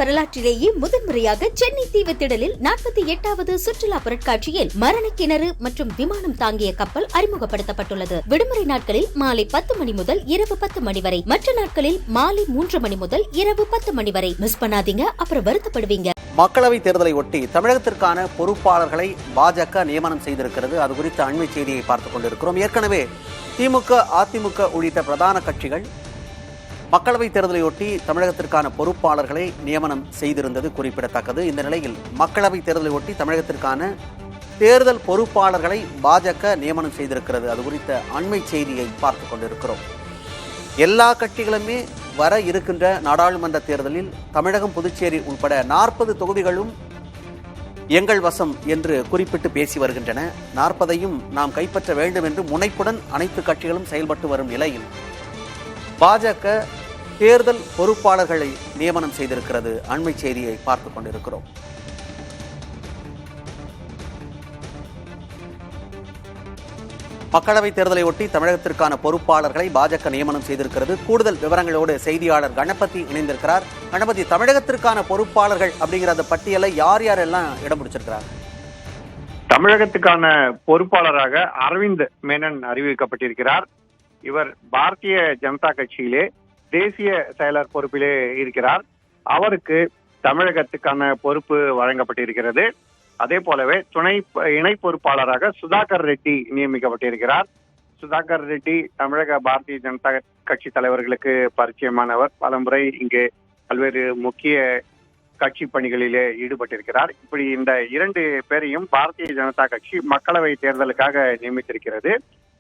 வரலாற்றிலேயே முதன்முறையாக சென்னை தீவுத்திடலில் 48வது சுற்றுலா பொருட்காட்சியில் மரண கிணறு மற்றும் விமானம் தாங்கிய கப்பல் அறிமுகப்படுத்தப்பட்டுள்ளது. விடுமுறை நாட்களில் மாலை 10 மணி முதல் இரவு 10 மணி வரை, மற்ற நாட்களில் மாலை 3 மணி முதல் இரவு 10 மணி வரை. மிஸ் பண்ணாதீங்க, அப்புறம் வருத்தப்படுவீங்க. மக்களவை தேர்தலை ஒட்டி தமிழகத்திற்கான பொறுப்பாளர்களை பாஜக நியமனம் செய்திருக்கிறது. அது குறித்த அண்மை செய்தியை பார்த்துக் கொண்டிருக்கிறோம். ஏற்கனவே திமுக, அதிமுக உள்ளிட்ட பிரதான கட்சிகள் மக்களவை தேர்தலையொட்டி தமிழகத்திற்கான பொறுப்பாளர்களை நியமனம் செய்திருந்தது குறிப்பிடத்தக்கது. இந்த நிலையில் மக்களவை தேர்தலை ஒட்டி தமிழகத்திற்கான தேர்தல் பொறுப்பாளர்களை பாஜக நியமனம் செய்திருக்கிறது. அது குறித்த அண்மை செய்தியை பார்த்துக் கொண்டிருக்கிறோம். எல்லா கட்சிகளுமே வர இருக்கின்ற நாடாளுமன்ற தேர்தலில் தமிழகம், புதுச்சேரி உட்பட 40 தொகுதிகளும் எங்கள் வசம் என்று குறிப்பிட்டு பேசி வருகின்றன. 40ஐயும் நாம் கைப்பற்ற வேண்டும் என்று முனைப்புடன் அனைத்து கட்சிகளும் செயல்பட்டு வரும் நிலையில் பாஜக தேர்தல் பொறுப்பாளர்களை நியமனம் செய்திருக்கிறது. அண்மை செய்தியை பார்த்துக் கொண்டிருக்கிறோம். மக்களவை தேர்தலை ஒட்டி தமிழகத்திற்கான பொறுப்பாளர்களை பாஜக நியமனம் செய்திருக்கிறது. கூடுதல் விவரங்களோடு செய்தியாளர் கணபதி இணைந்திருக்கிறார். கணபதி, தமிழகத்திற்கான பொறுப்பாளர்கள் அப்படிங்கிற அந்த பட்டியலை யார் யாரெல்லாம் இடம் பிடிச்சிருக்கிறார்? தமிழகத்துக்கான பொறுப்பாளராக அரவிந்த் மேனன் அறிவிக்கப்பட்டிருக்கிறார். இவர் பாரதிய ஜனதா கட்சியிலே தேசிய செயலர் பொறுப்பிலே இருக்கிறார். அவருக்கு தமிழகத்துக்கான பொறுப்பு வழங்கப்பட்டிருக்கிறது. அதே போலவே இணை பொறுப்பாளராக சுதாகர் ரெட்டி நியமிக்கப்பட்டிருக்கிறார். சுதாகர் ரெட்டி தமிழக பாரதிய ஜனதா கட்சி தலைவர்களுக்கு பரிச்சயமானவர். பலமுறை இங்கே பல்வேறு முக்கிய கட்சி பணிகளிலே ஈடுபட்டிருக்கிறார். இப்படி இந்த 2 பேரையும் பாரதிய ஜனதா கட்சி மக்களவை தேர்தலுக்காக நியமித்திருக்கிறது.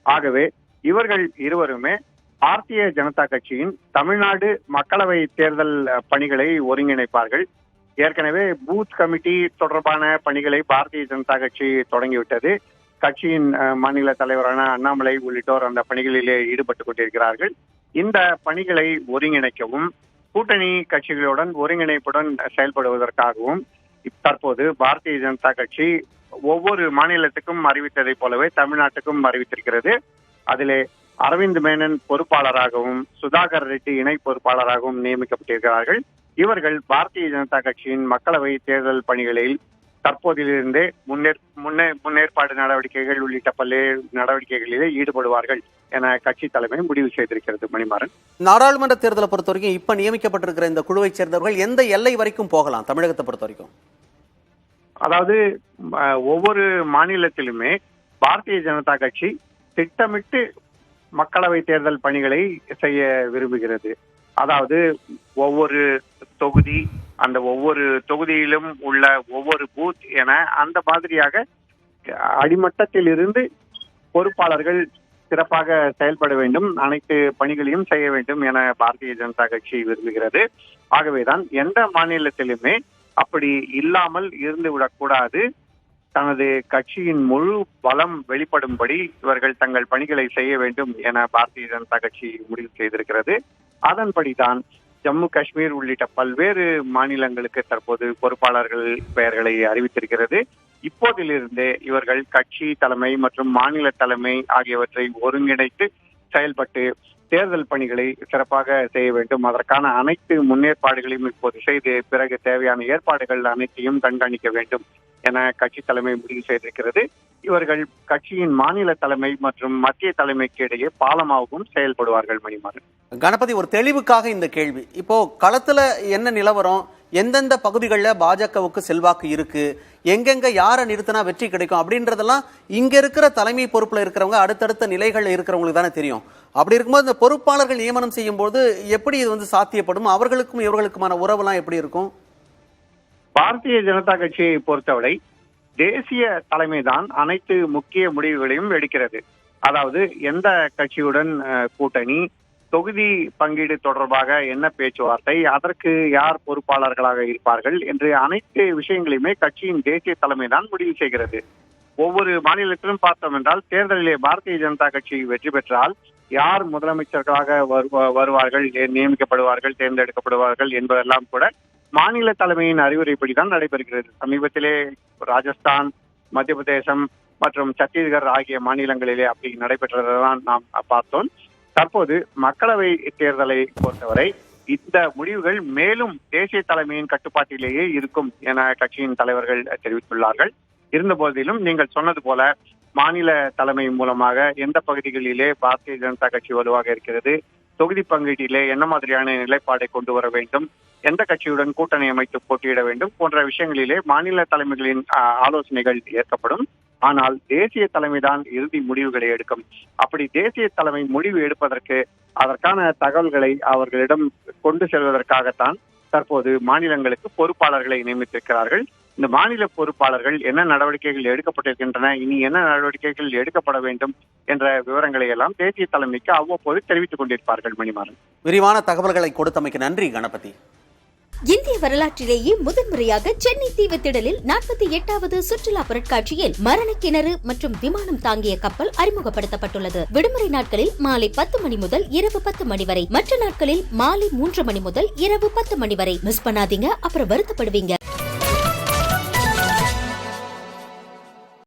ஆகவே இவர்கள் இருவருமே பாரதிய ஜனதா கட்சியின் தமிழ்நாடு மக்களவை தேர்தல் பணிகளை ஒருங்கிணைப்பார்கள். ஏற்கனவே பூத் கமிட்டி தொடர்பான பணிகளை பாரதிய ஜனதா கட்சி தொடங்கிவிட்டது. கட்சியின் மாநில தலைவரான அண்ணாமலை உள்ளிட்டோர் அந்த பணிகளிலே ஈடுபட்டுக் கொண்டிருக்கிறார்கள். இந்த பணிகளை ஒருங்கிணைக்கவும் கூட்டணி கட்சிகளுடன் ஒருங்கிணைப்புடன் செயல்படுவதற்காகவும் தற்போது பாரதிய ஜனதா கட்சி ஒவ்வொரு மாநிலத்துக்கும் அறிவித்ததை போலவே தமிழ்நாட்டுக்கும் அறிவித்திருக்கிறது. அதிலே அரவிந்த் மேனன் பொறுப்பாளராகவும் முதாகர் ரெட்டி இணை பொறுப்பாளராகவும் நியமிக்கப்பட்டிருக்கிறார்கள். இவர்கள் பாரதிய ஜனதா கட்சியின் மக்களவை தேர்தல் பணிகளில் தற்போதிலிருந்தே முன்னேற்பாடு நடவடிக்கைகள் உள்ளிட்ட பல்வேறு நடவடிக்கைகளிலே ஈடுபடுவார்கள் என கட்சி தலைமை முடிவு செய்திருக்கிறது. மணிமாறன், நாடாளுமன்ற தேர்தலை பொறுத்த வரைக்கும் இப்ப நியமிக்கப்பட்டிருக்கிற இந்த குழுவை சேர்ந்தவர்கள் எந்த எல்லை வரைக்கும் போகலாம்? தமிழகத்தை பொறுத்த வரைக்கும் அதாவது ஒவ்வொரு மாநிலத்திலுமே பாரதிய ஜனதா கட்சி திட்டமிட்டு மக்களவை தேர்தல் பணிகளை செய்ய விரும்புகிறது. அதாவது ஒவ்வொரு தொகுதி, அந்த ஒவ்வொரு தொகுதியிலும் உள்ள ஒவ்வொரு பூத் என அந்த மாதிரியாக அடிமட்டத்தில் இருந்து பொறுப்பாளர்கள் சிறப்பாக செயல்பட வேண்டும், அனைத்து பணிகளையும் செய்ய வேண்டும் என பாரதிய ஜனதா கட்சி விரும்புகிறது. ஆகவேதான் எந்த மாநிலத்திலுமே அப்படி இல்லாமல் இருந்து விடக்கூடாது, தனது கட்சியின் முழு பலம் வெளிப்படும்படி இவர்கள் தங்கள் பணிகளை செய்ய வேண்டும் என பாரதிய ஜனதா கட்சி முடிவு செய்திருக்கிறது. அதன்படிதான் ஜம்மு காஷ்மீர் உள்ளிட்ட பல்வேறு மாநிலங்களுக்கு தற்போது பொறுப்பாளர்கள் பெயர்களை அறிவித்திருக்கிறது. இப்போதிலிருந்தே இவர்கள் கட்சி தலைமை மற்றும் மாநில தலைமை ஆகியவற்றை ஒருங்கிணைத்து செயல்பட்டு தேர்தல் பணிகளை சிறப்பாக செய்ய வேண்டும். அதற்கான அனைத்து முன்னேற்பாடுகளையும் இப்போது செய்து பிறகு தேவையான ஏற்பாடுகள் அனைத்தையும் கண்காணிக்க வேண்டும் என கட்சி தலைமை முடிவு செய்திருக்கிறது. இவர்கள் கட்சியின் மாநில தலைமை மற்றும் மத்திய தலைமைக்கு இடையே பாலமாகவும் செயல்படுவார்கள். மணிமாறன், கணபதி, ஒரு தெளிவுக்காக இந்த கேள்வி. இப்போ களத்துல என்ன நிலவரம், எந்தெந்த பகுதிகளில் பாஜகவுக்கு செல்வாக்கு இருக்கு, எங்கெங்க யாரை நிறுத்தினா வெற்றி கிடைக்கும் அப்படின்றதெல்லாம் இங்க இருக்கிற தலைமை பொறுப்புல இருக்கிறவங்க அடுத்தடுத்த நிலைகள்ல இருக்கிறவங்களுக்கு தானே தெரியும். அப்படி இருக்கும்போது இந்த பொறுப்பாளர்கள் நியமனம் செய்யும் போது எப்படி இது சாத்தியப்படும்? அவர்களுக்கும் இவர்களுக்குமான உறவுலாம் எப்படி இருக்கும்? பாரதிய ஜனதா கட்சியை பொறுத்தவரை தேசிய தலைமைதான் அனைத்து முக்கிய முடிவுகளையும் எடுக்கிறது. அதாவது எந்த கட்சியுடன் கூட்டணி, தொகுதி பங்கீடு தொடர்பாக என்ன பேச்சுவார்த்தை, அதற்கு யார் பொறுப்பாளர்களாக இருப்பார்கள் என்று அனைத்து விஷயங்களையுமே கட்சியின் தேசிய தலைமை தான் முடிவு செய்கிறது. ஒவ்வொரு மாநிலத்திலும் பார்த்தோம் என்றால் தேர்தலிலே பாரதிய ஜனதா கட்சி வெற்றி பெற்றால் யார் முதலமைச்சர்களாக வருவார்கள், நியமிக்கப்படுவார்கள், தேர்ந்தெடுக்கப்படுவார்கள் என்பதெல்லாம் கூட மாநில தலைமையின் அறிவுரைப்படிதான் நடைபெறுகிறது. சமீபத்திலே ராஜஸ்தான், மத்திய பிரதேசம் மற்றும் சத்தீஸ்கர் ஆகிய மாநிலங்களிலே அப்படி நடைபெற்றதான் நாம் பார்த்தோம். தற்போது மக்களவை தேர்தலை பொறுத்தவரை இந்த முடிவுகள் மேலும் தேசிய தலைமையின் கட்டுப்பாட்டிலேயே இருக்கும் என கட்சியின் தலைவர்கள் தெரிவித்துள்ளார்கள். இருந்த போதிலும் நீங்கள் சொன்னது போல மாநில தலைமை மூலமாக எந்த பகுதிகளிலே பாரதிய ஜனதா கட்சி வலுவாக இருக்கிறது, தொகுதி பங்கீட்டிலே என்ன மாதிரியான நிலைப்பாடை கொண்டு வர வேண்டும், எந்த கட்சியுடன் கூட்டணி அமைத்து போட்டியிட வேண்டும் போன்ற விஷயங்களிலே மாநில தலைமைகளின் ஆலோசனைகள் ஏற்கப்படும். ஆனால் தேசிய தலைமைதான் இறுதி முடிவுகளை எடுக்கும். அப்படி தேசிய தலைமை முடிவு எடுப்பதற்கு அதற்கான தகவல்களை அவர்களிடம் கொண்டு செல்வதற்காகத்தான் தற்போது மாநிலங்களுக்கு பொறுப்பாளர்களை நியமித்திருக்கிறார்கள். இந்த மாநில பொறுப்பாளர்கள் என்ன நடவடிக்கைகள் எடுக்கப்பட்டிருக்கின்றன, இனி என்ன நடவடிக்கைகள் எடுக்கப்பட வேண்டும் என்ற விவரங்களை எல்லாம் தேசிய தலைமைக்கு அவ்வப்போது தெரிவித்துக் கொண்டிருப்பார்கள். மணிமாறன், விரிவான தகவல்களை கொடுத்தமைக்கு நன்றி கணபதி. இந்திய வரலாற்றிலேயே முதன்முறையாக சென்னை தீவுத்திடலில் 48வது சுற்றுலா பொருட்காட்சியில் மரணக்கிணறு மற்றும் விமானம் தாங்கிய கப்பல் அறிமுகப்படுத்தப்பட்டுள்ளது. விடுமுறை நாட்களில் மாலை 10 மணி முதல் இரவு 10 மணி வரை, மற்ற நாட்களில் மாலை 3 மணி முதல் இரவு 10 மணி வரை. மிஸ் பண்ணாதீங்க, அப்புறம் வருத்தப்படுவீங்க.